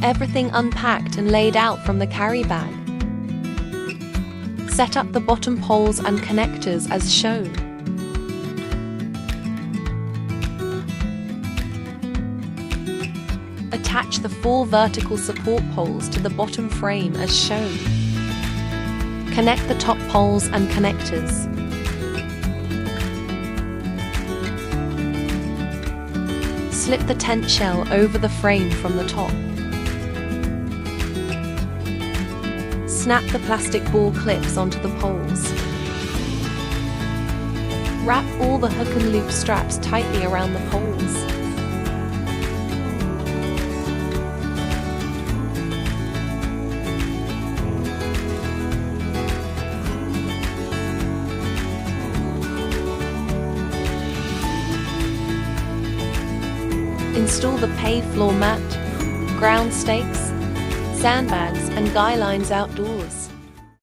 everything unpacked and laid out from the carry bag. Set up the bottom poles and connectors as shown. Attach the 4 vertical support poles to the bottom frame as shown. Connect the top poles and connectors. Slip the tent shell over the frame from the top. Snap the plastic ball clips onto the poles. Wrap all the hook and loop straps tightly around the poles. Install the paved floor mat, ground stakes, sandbags and guy lines outdoors.